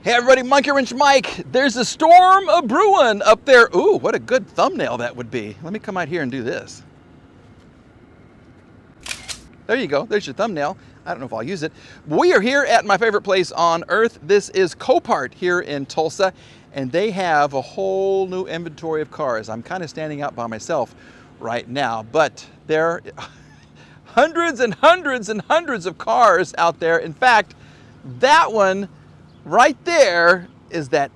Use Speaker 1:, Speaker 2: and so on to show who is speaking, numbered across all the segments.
Speaker 1: Hey everybody, Monkey Wrench Mike. There's a storm a brewing up there. Ooh, what a good thumbnail that would be. Let me come out here and do this. There you go. There's your thumbnail. I don't know if I'll use it. We are here at my favorite place on earth. This is Copart here in Tulsa, and they have a whole new inventory of cars. I'm kind of standing out by myself right now, but there are hundreds and hundreds and hundreds of cars out there. In fact, that one right there is that,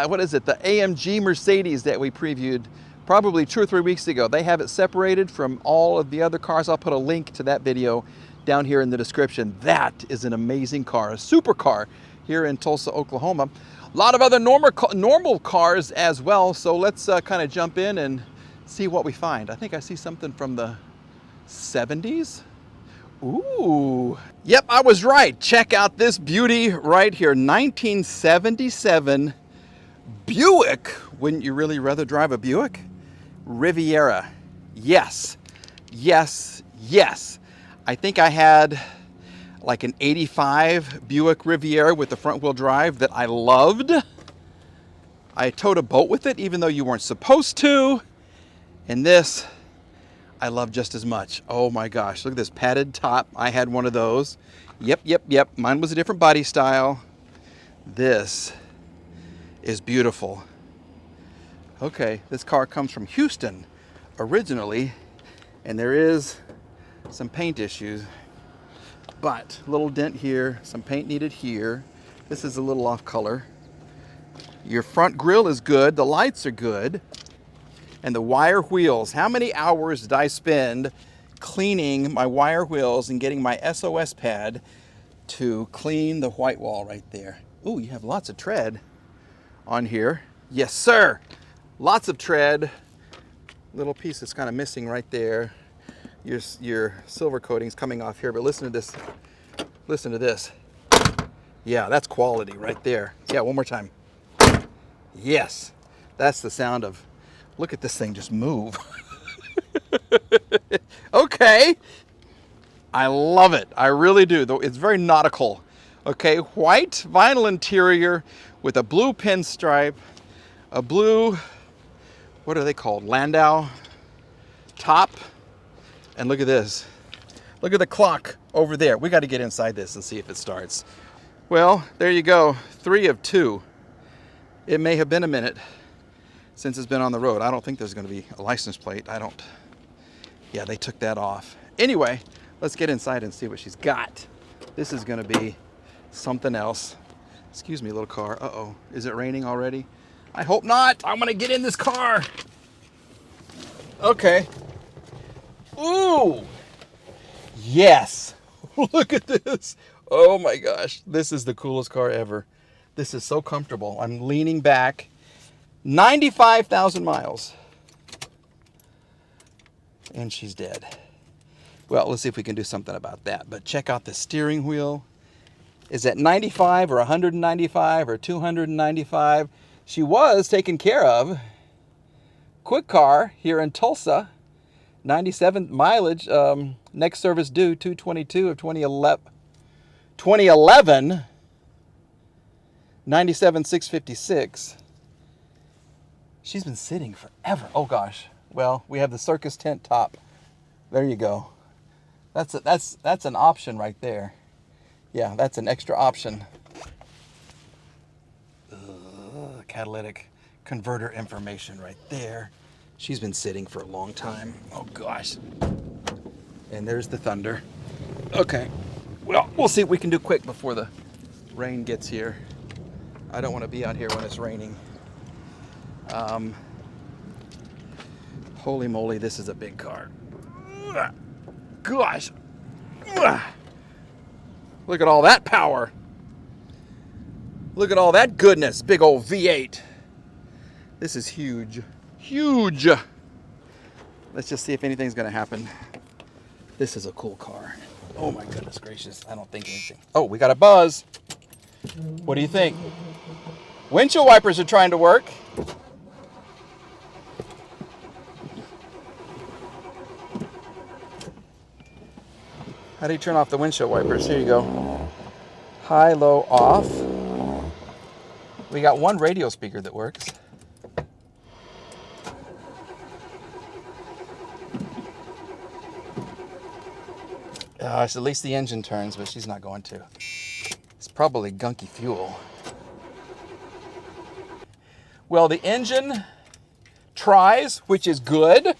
Speaker 1: what is it, the AMG Mercedes that we previewed probably 2 or 3 weeks ago. They have it separated from all of the other cars. I'll put a link to that video down here in the description. That is an amazing car, a supercar here in Tulsa, Oklahoma. A lot of other normal cars as well, so let's kind of jump in and see what we find. I think I see something from the 70s. Ooh, yep, I was right. Check out this beauty right here. 1977 Buick. Wouldn't you really rather drive a Buick? Riviera. Yes, yes, yes. I think I had like an 85 Buick Riviera with the front wheel drive that I loved. I towed a boat with it even though you weren't supposed to. And this I love just as much. Oh my gosh, look at this padded top. I had one of those. Yep. Mine was a different body style. This is beautiful. Okay, this car comes from Houston originally, and there is some paint issues, but a little dent here, some paint needed here. This is a little off color. Your front grille is good, the lights are good. And the wire wheels, how many hours did I spend cleaning my wire wheels and getting my SOS pad to clean the white wall right there? Ooh, you have lots of tread on here. Yes, sir. Lots of tread. Little piece that's kind of missing right there. Your silver coating's coming off here, but listen to this. Listen to this. Yeah, that's quality right there. Yeah, one more time. Yes, that's the sound of, look at this thing just move. Okay. I love it. I really do. Though it's very nautical. Okay, white vinyl interior with a blue pinstripe, a blue, what are they called? Landau top. And look at this. Look at the clock over there. We got to get inside this and see if it starts. Well, there you go. 3 of 2. It may have been a minute since it's been on the road. I don't think there's going to be a license plate. Yeah, they took that off. Anyway, let's get inside and see what she's got. This is going to be something else. Excuse me, little car. Uh-oh. Is it raining already? I hope not. I'm going to get in this car. Okay. Ooh. Yes. Look at this. Oh my gosh. This is the coolest car ever. This is so comfortable. I'm leaning back. 95,000 miles. And she's dead. Well, let's see if we can do something about that. But check out the steering wheel. Is that 95 or 195 or 295? She was taken care of. Quick car here in Tulsa. 97 mileage. Next service due 2/22 of 2011. 97,656. She's been sitting forever. Oh gosh. Well, we have the circus tent top. There you go. That's an option right there. Yeah, that's an extra option. Catalytic converter information right there. She's been sitting for a long time. Oh gosh. And there's the thunder. Okay. Well, we'll see what we can do quick before the rain gets here. I don't want to be out here when it's raining. Holy moly, this is a big car. Gosh. Look at all that power. Look at all that goodness. Big old V8. This is huge. Huge. Let's just see if anything's going to happen. This is a cool car. Oh my goodness gracious. I don't think anything. Oh, we got a buzz. What do you think? Windshield wipers are trying to work. How do you turn off the windshield wipers? Here you go. High, low, off. We got one radio speaker that works. At least the engine turns, but she's not going to. It's probably gunky fuel. Well, the engine tries, which is good.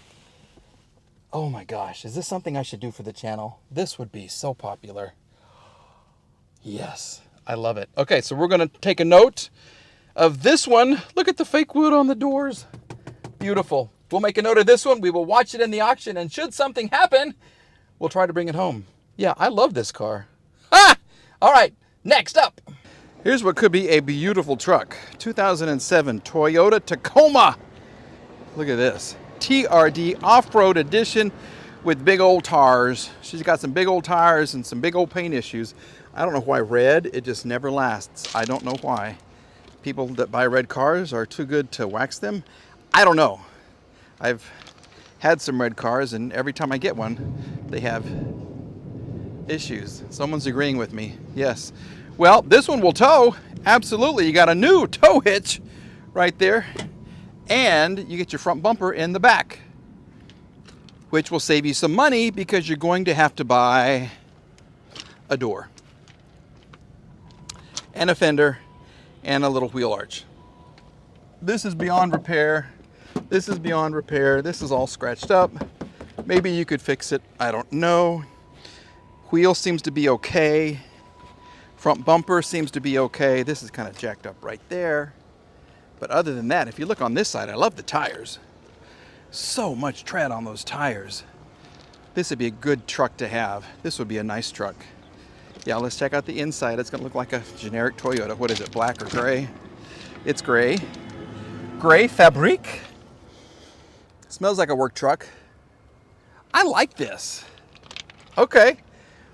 Speaker 1: Oh my gosh, is this something I should do for the channel? This would be so popular. Yes, I love it. Okay, so we're gonna take a note of this one. Look at the fake wood on the doors. Beautiful. We'll make a note of this one. We will watch it in the auction, and should something happen, we'll try to bring it home. Yeah, I love this car. Ah! All right, next up. Here's what could be a beautiful truck. 2007 Toyota Tacoma. Look at this. TRD Off-Road Edition with big old tires. She's got some big old tires and some big old paint issues. I don't know why red, it just never lasts. I don't know why. People that buy red cars are too good to wax them. I don't know. I've had some red cars, and every time I get one, they have issues. Someone's agreeing with me. Yes. Well, this one will tow. Absolutely. You got a new tow hitch right there. And you get your front bumper in the back, which will save you some money because you're going to have to buy a door and a fender and a little wheel arch. This is beyond repair. This is beyond repair. This is all scratched up. Maybe you could fix it. I don't know. Wheel seems to be okay. Front bumper seems to be okay. This is kind of jacked up right there. But other than that, if you look on this side, I love the tires. So much tread on those tires. This would be a good truck to have. This would be a nice truck. Yeah, let's check out the inside. It's gonna look like a generic Toyota. What is it, black or gray? It's gray. Gray fabric. Smells like a work truck. I like this. Okay,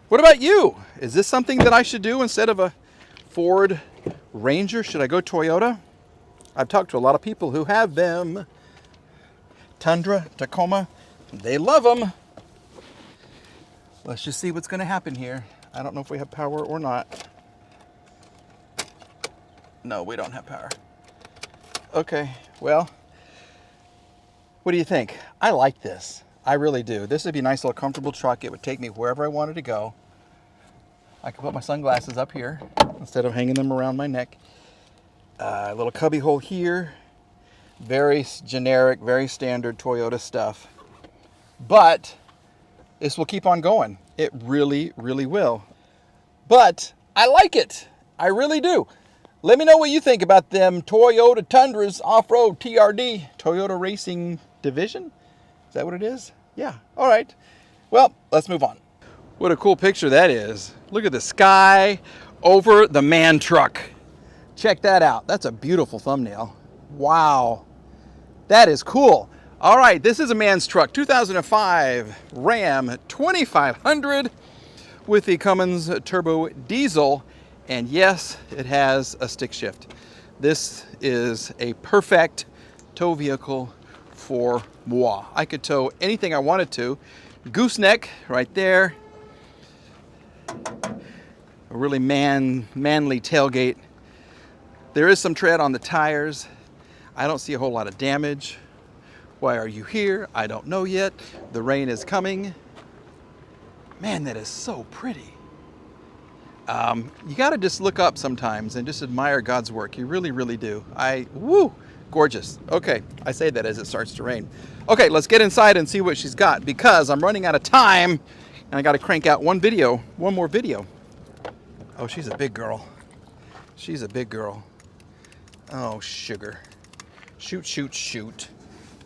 Speaker 1: what about you? Is this something that I should do instead of a Ford Ranger? Should I go Toyota? I've talked to a lot of people who have them. Tundra, Tacoma, they love them. Let's just see what's going to happen here. I don't know if we have power or not. No, we don't have power. Okay, well, what do you think? I like this. I really do. This would be a nice little comfortable truck. It would take me wherever I wanted to go. I could put my sunglasses up here instead of hanging them around my neck. A little cubby hole here. Very generic, very standard Toyota stuff. But this will keep on going. It really, really will. But I like it. I really do. Let me know what you think about them Toyota Tundras Off-Road TRD, Toyota Racing Division. Is that what it is? Yeah. All right. Well, let's move on. What a cool picture that is. Look at the sky over the man truck. Check that out. That's a beautiful thumbnail. Wow. That is cool. All right, this is a man's truck. 2005 Ram 2500 with the Cummins Turbo Diesel. And yes, it has a stick shift. This is a perfect tow vehicle for moi. I could tow anything I wanted to. Gooseneck right there. A really manly tailgate. There is some tread on the tires. I don't see a whole lot of damage. Why are you here? I don't know yet. The rain is coming. Man, that is so pretty. You gotta just look up sometimes and just admire God's work. You really, really do. Woo, gorgeous. Okay, I say that as it starts to rain. Okay, let's get inside and see what she's got because I'm running out of time and I gotta crank out one more video. Oh, she's a big girl. She's a big girl. Oh, sugar. Shoot, shoot, shoot.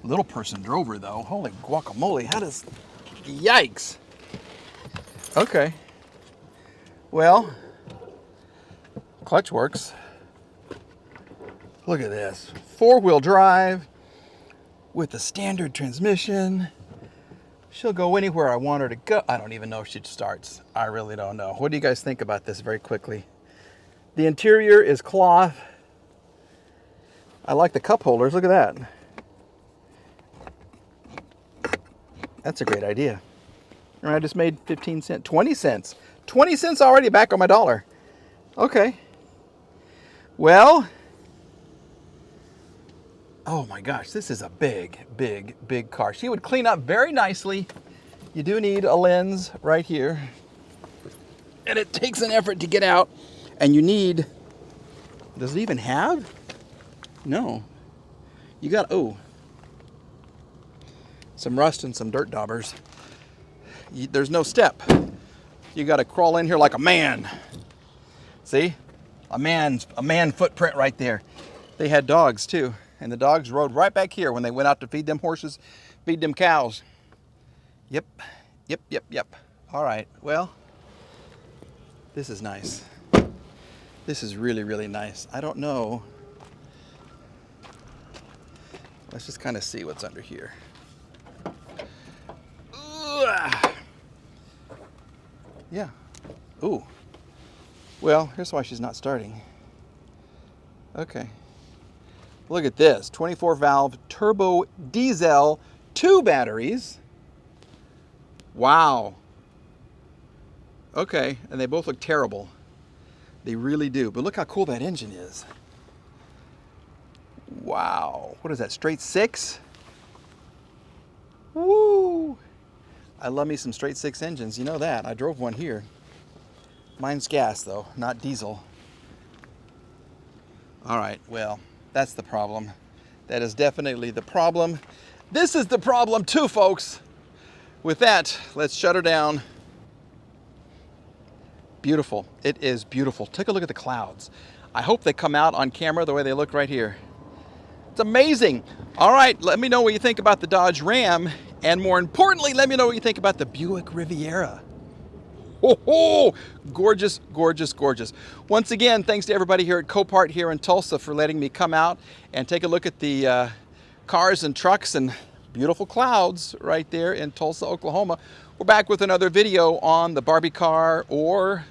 Speaker 1: Little person drove her though. Holy guacamole, yikes. Okay. Well, clutch works. Look at this. 4-wheel drive with the standard transmission. She'll go anywhere I want her to go. I don't even know if she starts. I really don't know. What do you guys think about this very quickly? The interior is cloth. I like the cup holders. Look at that. That's a great idea. I just made 15 cents, 20 cents. 20 cents already back on my dollar. Okay. Well, Oh my gosh, this is a big, big, big car. She would clean up very nicely. You do need a lens right here. And it takes an effort to get out. And you need, does it even have? No. You got, oh, some rust and some dirt daubers. There's no step. You got to crawl in here like a man. See? A man footprint right there. They had dogs too. And the dogs rode right back here when they went out to feed them horses, feed them cows. Yep, yep, yep, yep. All right, well, this is nice. This is really, really nice. I don't know. Let's just kind of see what's under here. Ugh. Yeah. Ooh. Well, here's why she's not starting. Okay. Look at this, 24 valve turbo diesel, 2 batteries. Wow. Okay, and they both look terrible. They really do, but look how cool that engine is. Wow, what is that, straight 6? Woo! I love me some straight 6 engines, you know that. I drove one here. Mine's gas though, not diesel. All right, well, that's the problem. That is definitely the problem. This is the problem too, folks. With that, let's shut her down. Beautiful. It is beautiful. Take a look at the clouds. I hope they come out on camera the way they look right here. It's amazing. All right, let me know what you think about the Dodge Ram. And more importantly, let me know what you think about the Buick Riviera. Oh, gorgeous, gorgeous, gorgeous. Once again, thanks to everybody here at Copart here in Tulsa for letting me come out and take a look at the cars and trucks and beautiful clouds right there in Tulsa, Oklahoma. We're back with another video on the Barbie car or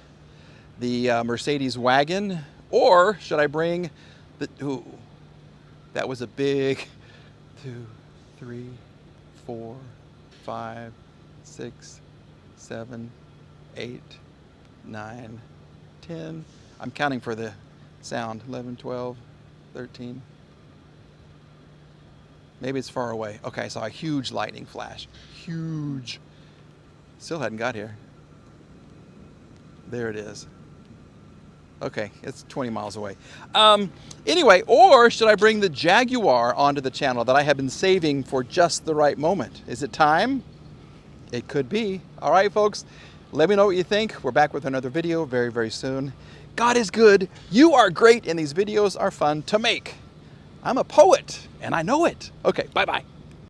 Speaker 1: the Mercedes wagon, or should I bring the, ooh, that was a big 2, 3, 4, 5, 6, 7, 8, 9, 10. I'm counting for the sound. 11, 12, 13. Maybe it's far away. Okay, I saw a huge lightning flash. Huge. Still hadn't got here. There it is. Okay, it's 20 miles away. Anyway, or should I bring the Jaguar onto the channel that I have been saving for just the right moment? Is it time? It could be. All right, folks. Let me know what you think. We're back with another video very, very soon. God is good. You are great, and these videos are fun to make. I'm a poet, and I know it. Okay, bye-bye.